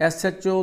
SHO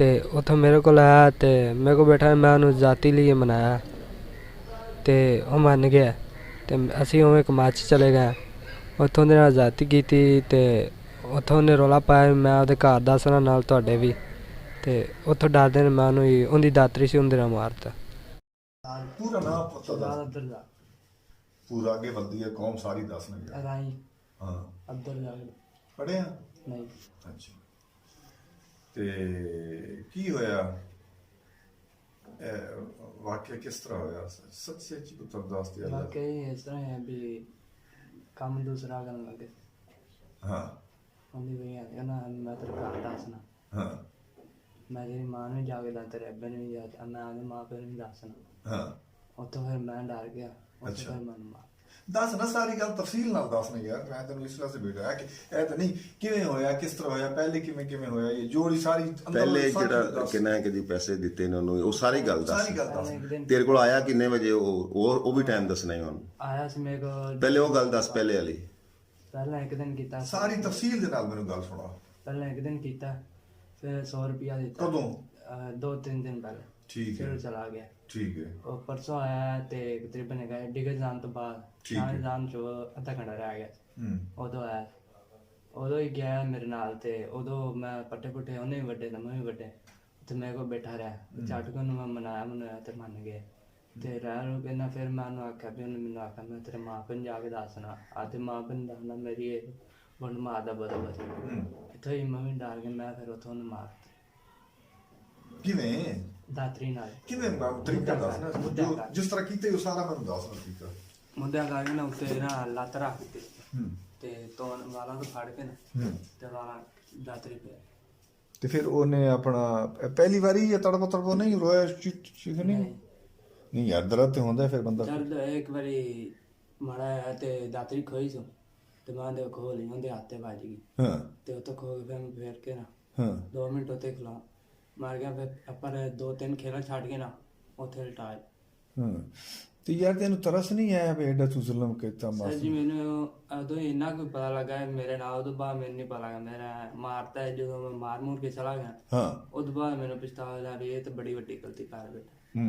ਤੇ ਉੱਥੋਂ ਮੇਰੇ ਕੋਲ ਆਇਆ ਤੇ ਮੇਰੇ ਕੋਲ ਬੈਠਾ, ਮੈਂ ਉਹਨੂੰ ਜ਼ਾਤੀ ਲਈ ਮਨਾਇਆ ਤੇ ਉਹ ਮੰਨ ਗਿਆ ਤੇ ਅਸੀਂ ਉਵੇਂ ਕਮਾਚ 'ਚ ਚਲੇ ਗਏ। ਉੱਥੋਂ ਦੇ ਨਾਲ ਜ਼ਾਤੀ ਕੀਤੀ ਤੇ ਉੱਥੋਂ ਉਹਨੇ ਰੌਲਾ ਪਾਇਆ ਮੈਂ ਉਹਦੇ ਘਰ ਦੱਸਣਾ ਨਾਲ ਤੁਹਾਡੇ ਵੀ, ਤੇ ਉੱਥੋਂ ਡਰਦੇ ਨੇ ਮੈਂ ਉਹਨੂੰ ਹੀ ਉਹਦੀ ਦਾਤਰੀ ਸੀ ਉਹਦੇ ਨਾਲ ਮਾਰਤਾ। ਪੂਰਾ ਨਾਮ ਪਤਾ ਦਾ ਪੂਰਾ ਅੱਗੇ ਵੱਧਦੀ ਹੈ ਕੌਮ ਸਾਰੀ ਦੱਸ ਨਾ ਗਿਆ। ਰਾਈ ਹਾਂ ਅਬਦੁਲ ਪੜਿਆ ਨਹੀਂ। ਅੱਛਾ ਤੇ ਕੀ ਹੋਇਆ ਵਾਕਿਆ ਕਿਸ ਤਰ੍ਹਾਂ ਹੋਇਆ? ਸੱਚੀ ਸੱਚੀ ਪੁੱਤਰ ਦੱਸ ਦੇ। ਵਾਕਿਆ ਇਸ ਤਰ੍ਹਾਂ ਹੈ ਵੀ ਕੰਮ ਦੂਸਰਾ ਕਰਨ ਲੱਗੇ। ਹਾਂ ਉਹਦੀ ਵੀ ਨਾ ਮੈਂ ਤੇਰੇ ਘਰ ਦੱਸਣਾ। ਹਾਂ ਮੈਂ ਤੇਰੀ ਮਾਂ ਨੂੰ ਜਾ ਕੇ ਦੱਸ, ਤੇਰੇ ਅੱਬੇ ਨੂੰ ਵੀ ਜਾ, ਮੈਂ ਆਪਦੇ ਮਾਂ ਪਿਓ ਨੂੰ ਦੱਸਣਾ। ਹਾਂ ਉੱਥੋਂ ਫਿਰ ਮੈਂ ਡਰ ਗਿਆ। ਅੱਛਾ। ਫਿਰ ਮੈਨੂੰ ਮਾਰ ਦੱਸ ਨਾ ਸਾਰੀ ਗੱਲ ਤਫਸੀਲ ਨਾਲ ਦੱਸ ਨਾ ਯਾਰ, ਮੈਂ ਤੈਨੂੰ ਇਸ ਵਾਸਤੇ ਬੈਠਾ ਕਿ ਇਹ ਤਾਂ ਨਹੀਂ ਕਿਵੇਂ ਹੋਇਆ, ਕਿਸ ਤਰ੍ਹਾਂ ਹੋਇਆ, ਪਹਿਲੇ ਕਿਵੇਂ ਹੋਇਆ, ਇਹ ਜੋੜੀ ਸਾਰੀ ਪਹਿਲੇ ਜਿਹੜਾ ਕਿੰਨਾ ਕਦੀ ਪੈਸੇ ਦਿੱਤੇ ਨੇ ਉਹਨੂੰ, ਉਹ ਸਾਰੀ ਗੱਲ ਦੱਸ। ਸਾਰੀ ਗੱਲ ਦੱਸ। ਤੇਰੇ ਕੋਲ ਆਇਆ ਕਿੰਨੇ ਵਜੇ? ਉਹ ਵੀ ਟਾਈਮ ਦੱਸਣਾ ਹੀ ਉਹਨੂੰ। ਆਇਆ ਸੀ ਮੇਰੇ ਕੋਲ। ਪਹਿਲੇ ਉਹ ਗੱਲ ਦੱਸ, ਪਹਿਲੇ ਵਾਲੀ। ਪਹਿਲਾਂ ਇੱਕ ਦਿਨ ਕੀਤਾ, ਸਾਰੀ ਤਫਸੀਲ ਦੇ ਨਾਲ ਮੈਨੂੰ ਗੱਲ ਸੁਣਾ। ਪਹਿਲਾਂ ਇੱਕ ਦਿਨ ਕੀਤਾ, ਫਿਰ 100 ਰੁਪਇਆ ਦਿੱਤਾ। ਕਦੋਂ? 2-3 ਦਿਨ ਪਹਿਲੇ। ਠੀਕ ਹੈ। ਫਿਰ ਚਲਾ ਗਿਆ। ਠੀਕ ਹੈ। ਉਹ ਪਰਸੋਂ ਆਇਆ ਤੇ ਤਕਰੀਬਨ ਹੈਗਾ ਡਿੱਗ ਜਾਣ ਤੋਂ ਬਾਅਦ ਸ਼ਾਮ ਜਾਣ ਚ ਅੱਧਾ ਘੰਟਾ ਰਹਿ ਗਿਆ। ਉਦੋਂ ਆਇਆ, ਉਦੋਂ ਹੀ ਗਿਆ ਮੇਰੇ ਨਾਲ ਤੇ ਉਦੋਂ ਮੈਂ ਪੱਟੇ ਉਹਨੇ ਵੀ ਵੱਡੇ ਮੈਂ ਵੀ ਵੱਡੇ ਤੇ ਮੇਰੇ ਕੋਲ ਬੈਠਾ ਰਿਹਾ। ਝੱਟ ਕੇ ਉਹਨੂੰ ਮੈਂ ਮਨਾਇਆ ਤੇ ਮੰਨ ਗਿਆ ਤੇ ਰਹਿ ਰੂ ਕਹਿੰਦਾ। ਫਿਰ ਮੈਂ ਉਹਨੂੰ ਆਖਿਆ ਵੀ ਉਹਨੇ ਮੈਨੂੰ ਆਖਿਆ ਮੈਂ ਤੇਰੇ ਮਾਂ ਪਿਓ ਨੂੰ ਜਾ ਕੇ ਦੱਸਣਾ। ਆਤੇ ਮਾਂ ਪਿਓ ਨੂੰ ਦੱਸਣਾ ਮੇਰੀ ਇਹ ਵੰਡ ਮਾਰਦਾ ਬਦਲ ਇੱਥੋਂ ਹੀ ਮੈਂ ਵੀ ਡਰ ਗਿਆ। ਮੈਂ ਫਿਰ ਉੱਥੋਂ ਉਹਨੂੰ ਮਾਰ ਕਿਵੇਂ ਦਾਤਰੀ ਨਾਲ। ਕਿਵੇਂ ਤਰੀਕਾ ਦੱਸਣਾ ਜਿਸ ਤਰ੍ਹਾਂ ਕੀਤੇ ਉਹ ਸਾਰਾ ਮੈਨੂੰ ਦੱਸਣਾ ਤਰੀਕਾ। ਮੁੱਦਿਆਂ ਕਰਕੇ ਨਾ ਉੱਤੇ ਨਾ ਲੱਤ ਰੱਖ ਦਿੱਤੀ ਤੇ ਤੋਂ ਵਾਲਾਂ ਤੋਂ ਫੜ ਕੇ ਨਾ ਤੇ ਵਾਲਾਂ ਦਾਤਰੀ ਪਿਆ। ਤੇ ਫਿਰ ਉਹਨੇ ਆਪਣਾ ਪਹਿਲੀ ਵਾਰੀ ਇਹ ਤੜਪ ਨਹੀਂ ਰੋਇਆ ਚੀਖ ਨਹੀਂ ਯਾਰ ਦਰਦ ਤੇ ਹੁੰਦਾ ਫਿਰ ਬੰਦਾ। ਦਰਦ ਇੱਕ ਵਾਰੀ ਮਾੜਾ ਆਇਆ ਤੇ ਦਾਤਰੀ ਖੋਈ ਸੋ ਤੇ ਮੈਂ ਦੇ ਖੋਲ ਲਈ ਉਹਦੇ ਹੱਥ ਤੇ ਵੱਜ ਗਈ। ਹਾਂ ਤੇ ਉੱਥੋਂ ਖੋ ਕੇ ਫਿਰ ਮੈਂ ਫੇਰ ਕੇ ਨਾ ਹਾਂ 2 ਮਿੰਟ ਉੱਤੇ ਖਲਾ ਮਾਰ ਗਿਆ। ਫਿਰ ਆਪਾਂ 2-3 ਖੇਲਾਂ ਛੱਡ ਕੇ ਨਾ ਉੱਥੇ ਲਟਾਇਆ। ਹਾਂ ਤੇ ਯਾਰ ਤੈਨੂੰ ਤਰਸ ਨਹੀਂ ਆਇਆ ਵੀ ਐਡਾ ਤੂੰ ਜ਼ੁਲਮ ਕੀਤਾ? ਸਰ ਜੀ ਮੈਨੂੰ ਉਦੋਂ ਇੰਨਾ ਕੁ ਪਤਾ ਲੱਗਾ ਮੇਰੇ ਨਾਲ, ਉਦੋਂ ਬਾਅਦ ਮੈਨੂੰ ਨਹੀਂ ਪਤਾ ਲੱਗਾ ਮੇਰਾ ਮਾਰਤਾ ਹੈ। ਜਦੋਂ ਮੈਂ ਮਾਰ ਮੂਰ ਕੇ ਚਲਾ ਗਿਆ ਹਾਂ ਉਦੋਂ ਬਾਅਦ ਮੈਨੂੰ ਪਛਤਾਵਾ ਹੋਇਆ ਵੀ ਇਹ ਤਾਂ ਬੜੀ ਵੱਡੀ ਗਲਤੀ ਕਰ ਬੈਠਾ।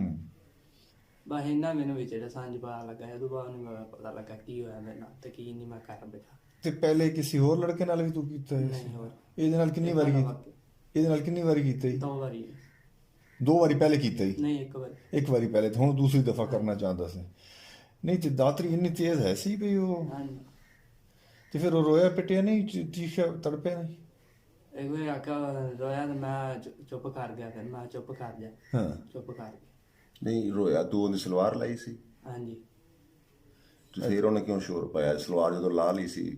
ਬਸ ਇੰਨਾ ਮੈਨੂੰ ਵੀ ਜਿਹੜਾ ਸਾਂਝ ਪਤਾ ਲੱਗਾ। ਉਦੋਂ ਬਾਅਦ ਮੈਨੂੰ ਪਤਾ ਲੱਗਾ ਕੀ ਹੋਇਆ ਮੇਰੇ ਨਾਲ ਤੇ ਕੀ ਨਹੀਂ ਮੈਂ ਕਰ ਬੈਠਾ। ਤੇ ਪਹਿਲੇ ਕਿਸੇ ਹੋਰ ਲੜਕੇ ਨਾਲ ਵੀ ਤੂੰ ਕੀਤਾ? ਨਹੀਂ ਹੋਰ। ਇਹਦੇ ਨਾਲ ਕਿੰਨੀ ਵਾਰੀ ਕੀਤਾ? ਇਹਦੇ ਨਾਲ ਕਿੰਨੀ ਵਾਰੀ ਕੀਤਾ? 2 ਵਾਰੀ। 2 ਵਾਰੀ ਪਹਿਲੇ ਕੀਤਾ ਹੀ? ਨਹੀਂ 1 ਵਾਰੀ। 1 ਵਾਰੀ ਪਹਿਲੇ ਤੇ ਹੁਣ ਦੂਸਰੀ ਦਫਾ ਕਰਨਾ ਚਾਹੁੰਦਾ ਸੀ। ਨਹੀਂ ਤੇ ਦਾਤਰੀ ਇੰਨੀ ਤੇਜ਼ ਹੈ ਸੀ ਵੀ ਉਹ। ਤੇ ਫਿਰ ਉਹ ਰੋਇਆ ਪਿੱਟਿਆ ਨਹੀਂ, ਚੀਖਿਆ ਤੜਪਿਆ ਨਹੀਂ? ਇੱਕ ਵਾਰੀ ਆਕਾ ਰੋਇਆ ਤੇ ਮੈਂ ਚੁੱਪ ਕਰ ਗਿਆ। ਫਿਰ ਮੈਂ ਚੁੱਪ ਕਰ ਗਿਆ। ਹਾਂ ਚੁੱਪ ਕਰ ਗਿਆ। ਨਹੀਂ ਰੋਇਆ ਤੂੰ ਉਹਦੀ ਸਲਵਾਰ ਲਾਈ ਸੀ? ਹਾਂਜੀ। ਤੇ ਫਿਰ ਉਹਨੇ ਕਿਉਂ ਸ਼ੋਰ ਪਾਇਆ? ਸਲਵਾਰ ਜਦੋਂ ਲਾ ਲਈ ਸੀ।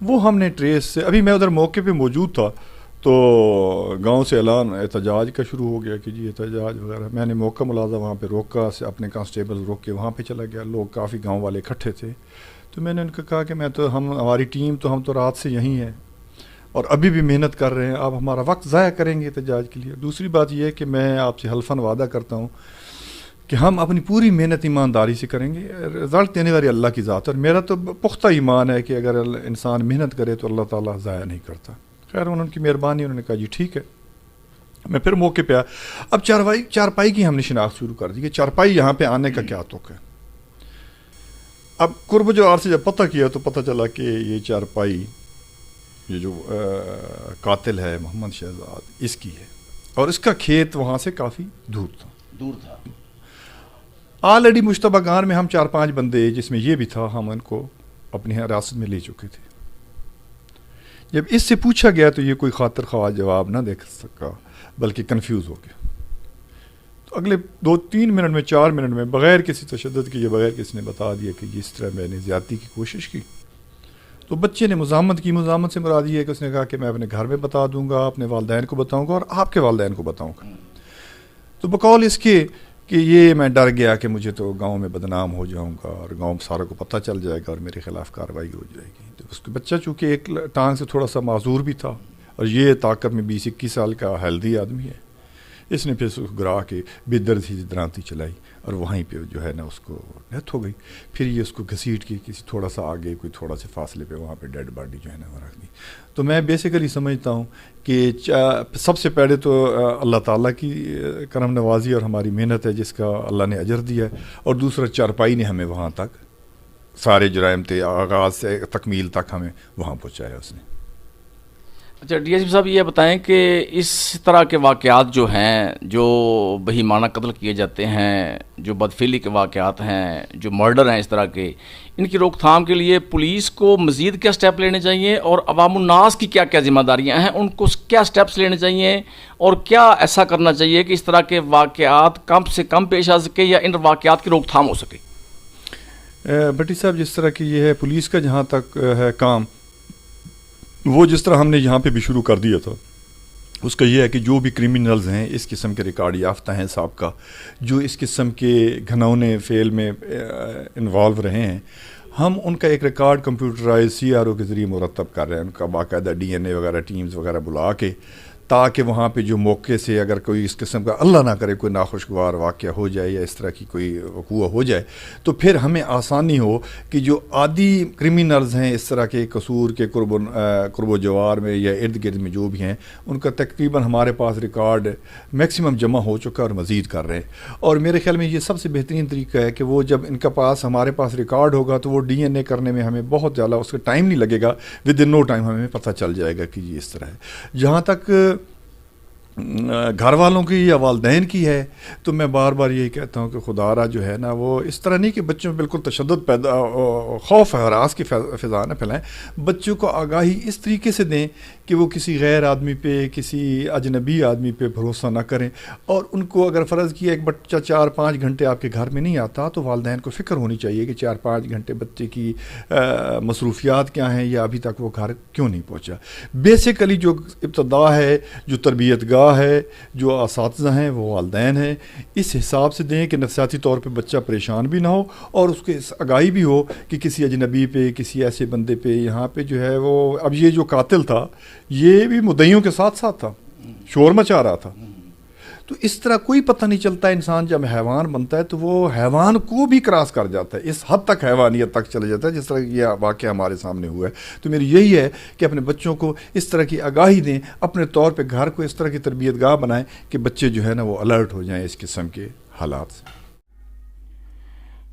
وہ ہم نے ٹریس سے, ابھی میں ادھر موقع پہ موجود تھا تو گاؤں سے اعلان احتجاج کا شروع ہو گیا کہ جی احتجاج وغیرہ. میں نے موقع ملازہ وہاں پہ روکا, سے اپنے کانسٹیبل روک کے وہاں پہ چلا گیا. لوگ کافی گاؤں والے اکٹھے تھے, تو میں نے ان کو کہا کہ ہماری ٹیم تو ہم تو رات سے یہیں ہیں اور ابھی بھی محنت کر رہے ہیں, آپ ہمارا وقت ضائع کریں گے احتجاج کے لیے. دوسری بات یہ ہے کہ میں آپ سے حلفاً وعدہ کرتا ہوں کہ ہم اپنی پوری محنت ایمانداری سے کریں گے, رزلٹ دینے والی اللہ کی ذات ہے. اور میرا تو پختہ ایمان ہے کہ اگر انسان محنت کرے تو اللہ تعالیٰ ضائع نہیں کرتا. خیر ان کی مہربانی, انہوں نے کہا جی ٹھیک ہے. میں پھر موقع پہ آیا. اب چارپائی کی ہم نے شناخت شروع کر دی کہ چارپائی یہاں پہ آنے کا کیا توقع ہے. اب قرب جوار سے جب پتہ کیا تو پتہ چلا کہ یہ چارپائی, یہ جو قاتل ہے محمد شہزاد, اس کی ہے, اور اس کا کھیت وہاں سے کافی دور تھا. آلریڈی مشتبہ گان میں ہم 4-5 بندے, جس میں یہ بھی تھا, ہم ان کو اپنی حراست میں لے چکے تھے. جب اس سے پوچھا گیا تو یہ کوئی خاطر خواہ جواب نہ دے سکا, بلکہ کنفیوز ہو گیا. تو اگلے 2-3 منٹ میں 4 منٹ میں بغیر کسی تشدد کے, بغیر کسی نے بتا دیا کہ اس طرح میں نے زیادتی کی کوشش کی. تو بچے نے مزاحمت کی. مزاحمت سے مراد یہ ہے کہ اس نے کہا کہ میں اپنے گھر میں بتا دوں گا, اپنے والدین کو بتاؤں گا اور آپ کے والدین کو بتاؤں گا. تو بقول اس کے کہ یہ میں ڈر گیا کہ مجھے تو گاؤں میں بدنام ہو جاؤں گا اور گاؤں ساروں کو پتہ چل جائے گا اور میرے خلاف کارروائی ہو جائے گی. تو اس کے بچہ چونکہ ایک ٹانگ سے تھوڑا سا معذور بھی تھا اور یہ طاقت میں 20-21 سال کا ہیلدی آدمی ہے, اس نے پھر اس کو گرا کے بدر سی درانتی چلائی اور وہیں پہ جو ہے نا اس کو ڈیتھ ہو گئی. پھر یہ اس کو گھسیٹ کے کسی تھوڑا سا آگے, کوئی تھوڑا سے فاصلے پہ وہاں پہ ڈیڈ باڈی جو ہے نا وہ رکھ دی. تو میں بیسیکلی سمجھتا ہوں کہ سب سے پہلے تو اللہ تعالیٰ کی کرم نوازی اور ہماری محنت ہے جس کا اللہ نے اجر دیا ہے, اور دوسرا چارپائی نے ہمیں وہاں تک سارے جرائم تھے آغاز سے تکمیل تک ہمیں وہاں پہنچایا اس نے. اچھا ڈی ایس پی صاحب یہ بتائیں کہ اس طرح کے واقعات جو ہیں, جو بہیمانہ قتل کیے جاتے ہیں, جو بدفعلی کے واقعات ہیں, جو مرڈر ہیں اس طرح کے, ان کی روک تھام کے لیے پولیس کو مزید کیا سٹیپ لینے چاہیے اور عوام الناس کی کیا کیا ذمہ داریاں ہیں, ان کو کیا سٹیپس لینے چاہیے اور کیا ایسا کرنا چاہیے کہ اس طرح کے واقعات کم سے کم پیش آ سکے یا ان واقعات کی روک تھام ہو سکے؟ بھٹی صاحب جس طرح کی یہ ہے پولیس کا جہاں تک ہے کام, وہ جس طرح ہم نے یہاں پہ بھی شروع کر دیا تھا, اس کا یہ ہے کہ جو بھی کرمنلز ہیں, اس قسم کے ریکارڈ یافتہ ہیں سابقہ, جو اس قسم کے گھنونے فعل میں انوالو رہے ہیں, ہم ان کا ایک ریکارڈ کمپیوٹرائز CRO کے ذریعے مرتب کر رہے ہیں. ان کا باقاعدہ DNA وغیرہ ٹیمز وغیرہ بلا کے, تاکہ وہاں پہ جو موقع سے اگر کوئی اس قسم کا اللہ نہ کرے کوئی ناخوشگوار واقعہ ہو جائے یا اس طرح کی کوئی وقوع ہو جائے, تو پھر ہمیں آسانی ہو کہ جو عادی کرمنلز ہیں اس طرح کے قصور کے قرب و جوار میں یا ارد گرد میں جو بھی ہیں, ان کا تقریباً ہمارے پاس ریکارڈ میکسیمم جمع ہو چکا اور مزید کر رہے ہیں. اور میرے خیال میں یہ سب سے بہترین طریقہ ہے کہ وہ جب ان کا پاس ہمارے پاس ریکارڈ ہوگا تو وہ DNA کرنے میں ہمیں بہت زیادہ اس کا ٹائم نہیں لگے گا, ود ان نو ٹائم ہمیں پتہ چل جائے گا کہ یہ اس طرح ہے. جہاں تک گھر والوں کی یا والدین کی ہے, تو میں بار بار یہی کہتا ہوں کہ خدا را جو ہے نا وہ اس طرح نہیں کہ بچوں میں بالکل تشدد پیدا, خوف ہراس کی فضا نہ پھیلائیں. بچوں کو آگاہی اس طریقے سے دیں کہ وہ کسی غیر آدمی پہ, کسی اجنبی آدمی پہ بھروسہ نہ کریں. اور ان کو اگر فرض کیا ایک بچہ 4-5 گھنٹے آپ کے گھر میں نہیں آتا, تو والدین کو فکر ہونی چاہیے کہ 4-5 گھنٹے بچے کی مصروفیات کیا ہیں یا ابھی تک وہ گھر کیوں نہیں پہنچا. بیسیکلی جو ابتدا ہے, جو تربیت گاہ ہے, جو اساتذہ ہیں وہ والدین ہیں. اس حساب سے دیں کہ نفسیاتی طور پہ بچہ پریشان بھی نہ ہو اور اس کے آگاہی بھی ہو کہ کسی اجنبی پہ, کسی ایسے بندے پہ یہاں پہ جو ہے وہ, اب یہ جو قاتل تھا یہ بھی مدعیوں کے ساتھ ساتھ تھا, شور مچا رہا تھا. تو اس طرح کوئی پتہ نہیں چلتا. انسان جب حیوان بنتا ہے تو وہ حیوان کو بھی کراس کر جاتا ہے, اس حد تک حیوانیت تک چلے جاتا ہے جس طرح یہ واقعہ ہمارے سامنے ہوا ہے. تو میری یہی ہے کہ اپنے بچوں کو اس طرح کی آگاہی دیں, اپنے طور پہ گھر کو اس طرح کی تربیت گاہ بنائیں کہ بچے جو ہے نا وہ الرٹ ہو جائیں اس قسم کے حالات سے.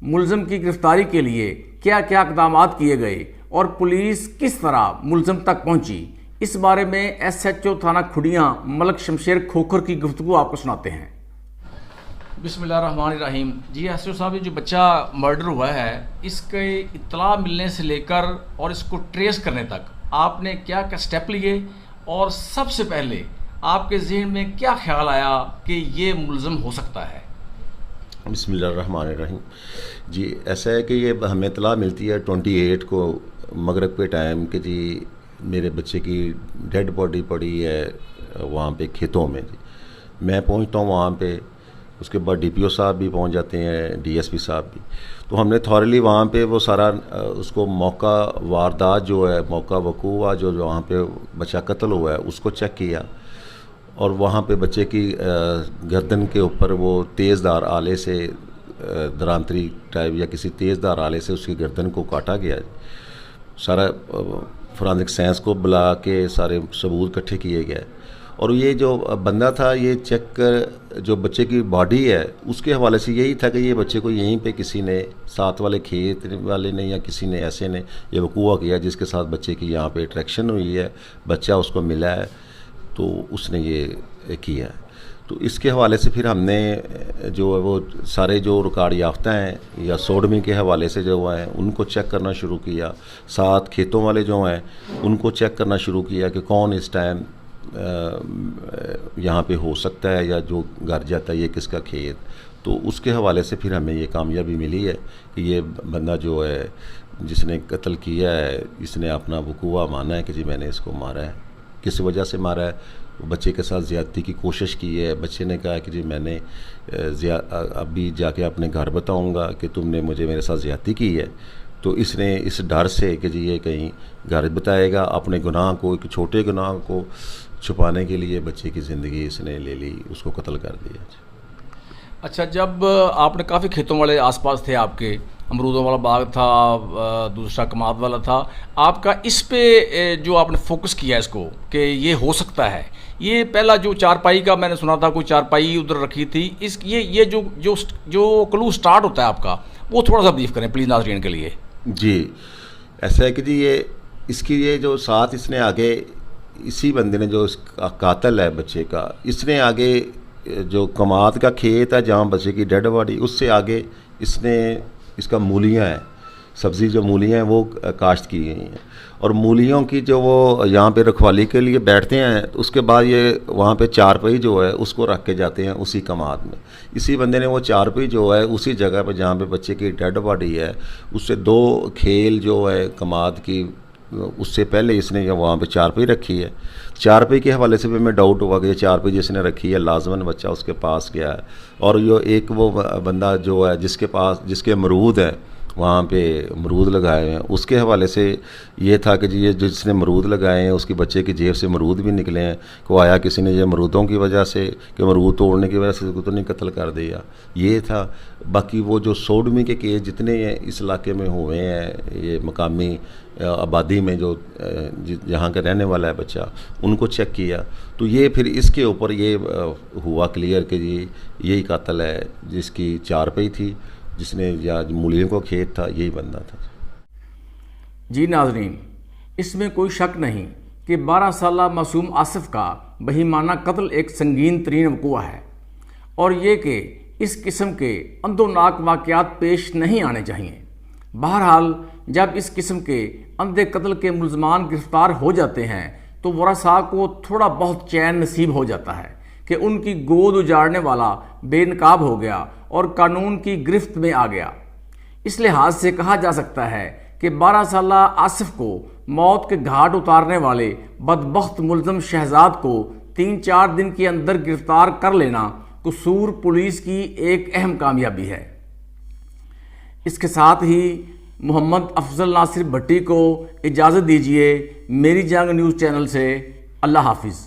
ملزم کی گرفتاری کے لیے کیا کیا اقدامات کیے گئے اور پولیس کس طرح ملزم تک پہنچی, اس بارے میں SHO تھانہ کھڈیاں ملک شمشیر کھوکھر کی گفتگو آپ کو سناتے ہیں. بسم اللہ الرحمن الرحیم. جی SHO صاحب, جو بچہ مرڈر ہوا ہے اس کے اطلاع ملنے سے لے کر اور اس کو ٹریس کرنے تک آپ نے کیا کیا سٹیپ لیے, اور سب سے پہلے آپ کے ذہن میں کیا خیال آیا کہ یہ ملزم ہو سکتا ہے؟ بسم اللہ الرحمن الرحیم. جی ایسا ہے کہ یہ ہمیں اطلاع ملتی ہے 28 کو مغرب کے ٹائم کہ جی میرے بچے کی ڈیڈ باڈی پڑی ہے وہاں پہ کھیتوں میں جی. میں پہنچتا ہوں وہاں پہ, اس کے بعد DPO صاحب بھی پہنچ جاتے ہیں, DSP صاحب بھی. تو ہم نے تھورلی وہاں پہ وہ سارا اس کو موقع واردات جو ہے, موقع وقوع ہوا جو وہاں پہ بچہ قتل ہوا ہے اس کو چیک کیا, اور وہاں پہ بچے کی گردن کے اوپر وہ تیز دھار آلے سے, درانتری ٹائپ یا کسی تیز دھار آلے سے اس کی گردن کو کاٹا گیا. سارا فرانزک سائنس کو بلا کے سارے ثبوت اکٹھے کیے گئے. اور یہ جو بندہ تھا یہ چیک جو بچے کی باڈی ہے اس کے حوالے سے یہی تھا کہ یہ بچے کو یہیں پہ کسی نے, ساتھ والے کھیت والے نے یا کسی نے ایسے نے یہ وقوع کیا جس کے ساتھ بچے کی یہاں پہ اٹریکشن ہوئی ہے, بچہ اس کو ملا ہے تو اس نے یہ کیا ہے. تو اس کے حوالے سے پھر ہم نے جو ہے وہ سارے جو ریکارڈ یافتہ ہیں یا سوڈمی کے حوالے سے جو ہیں ان کو چیک کرنا شروع کیا, ساتھ کھیتوں والے جو ہیں ان کو چیک کرنا شروع کیا کہ کون اس ٹائم یہاں پہ ہو سکتا ہے یا جو گھر جاتا ہے یہ کس کا کھیت. تو اس کے حوالے سے پھر ہمیں یہ کامیابی ملی ہے کہ یہ بندہ جو ہے جس نے قتل کیا ہے اس نے اپنا وقوع مانا ہے کہ جی میں نے اس کو مارا ہے. کس وجہ سے مارا ہے, بچے کے ساتھ زیادتی کی کوشش کی ہے. بچے نے کہا کہ جی میں نے ابھی جا کے اپنے گھر بتاؤں گا کہ تم نے میرے ساتھ زیادتی کی ہے. تو اس نے اس ڈر سے کہ جی یہ کہیں گھر بتائے گا, اپنے گناہ کو, ایک چھوٹے گناہ کو چھپانے کے لیے بچے کی زندگی اس نے لے لی, اس کو قتل کر دیا. اچھا, جب آپ نے کافی کھیتوں والے آس پاس تھے, آپ کے امرودوں والا باغ تھا, دوسرا کماد والا تھا, آپ کا اس پہ جو آپ نے فوکس کیا اس کو کہ یہ ہو سکتا ہے, یہ پہلا جو چارپائی کا میں نے سنا تھا, کوئی چارپائی ادھر رکھی تھی, یہ جو کلو سٹارٹ ہوتا ہے آپ کا وہ تھوڑا سا بریف کریں پلیز ناظرین کے لیے. جی ایسا ہے کہ جی اس کی یہ جو ساتھ اس نے آگے اسی بندے نے جو اس کا قاتل ہے بچے کا, اس نے آگے جو کماد کا کھیت ہے جہاں بچے کی ڈیڈ باڈی, اس سے آگے اس نے اس کا مولیاں ہیں, سبزی جو مولیاں ہیں وہ کاشت کی گئی ہیں. اور مولیوں کی جو وہ یہاں پہ رکھوالی کے لیے بیٹھتے ہیں تو اس کے بعد یہ وہاں پہ چارپائی جو ہے اس کو رکھ کے جاتے ہیں اسی کماد میں. اسی بندے نے وہ چارپائی جو ہے اسی جگہ پہ جہاں پہ بچے کی ڈیڈ باڈی ہے اس سے 2 کھیل جو ہے کماد کی, اس سے پہلے اس نے وہاں پہ چارپائی رکھی ہے. چارپائی کے حوالے سے بھی میں ڈاؤٹ ہوا کہ یہ چارپائی جس نے رکھی ہے لازماً بچہ اس کے پاس گیا ہے. اور یہ ایک وہ بندہ جو ہے جس کے امرود ہے وہاں پہ امرود لگائے ہوئے ہیں, اس کے حوالے سے یہ تھا کہ جی یہ جس نے امرود لگائے ہیں اس کی بچے کی جیب سے امرود بھی نکلے ہیں, کہ آیا کسی نے یہ امرودوں کی وجہ سے کہ امرود توڑنے کی وجہ سے تو نہیں قتل کر دیا, یہ تھا. باقی وہ جو سوڈمی کے کیس جتنے ہیں اس علاقے میں ہوئے ہیں, یہ مقامی آبادی میں جو جہاں کا رہنے والا ہے بچہ, ان کو چیک کیا تو یہ پھر اس کے اوپر یہ ہوا کلیئر کہ جی یہی قاتل ہے, جس کی چارپائی تھی, جس نے یا مولیوں کو کھیت تھا, یہی بندہ تھا. جی ناظرین, اس میں کوئی شک نہیں کہ 12 سالہ معصوم آصف کا بہیمانہ قتل ایک سنگین ترین وقوع ہے, اور یہ کہ اس قسم کے اندوناک واقعات پیش نہیں آنے چاہیے. بہرحال جب اس قسم کے اندھے قتل کے ملزمان گرفتار ہو جاتے ہیں تو ورثاء کو تھوڑا بہت چین نصیب ہو جاتا ہے کہ ان کی گود اجاڑنے والا بے نقاب ہو گیا اور قانون کی گرفت میں آ گیا. اس لحاظ سے کہا جا سکتا ہے کہ 12 سالہ آصف کو موت کے گھاٹ اتارنے والے بدبخت ملزم شہزاد کو 3-4 دن کے اندر گرفتار کر لینا قصور پولیس کی ایک اہم کامیابی ہے. اس کے ساتھ ہی محمد افضل ناصر بھٹی کو اجازت دیجیے میری جنگ نیوز چینل سے. اللہ حافظ.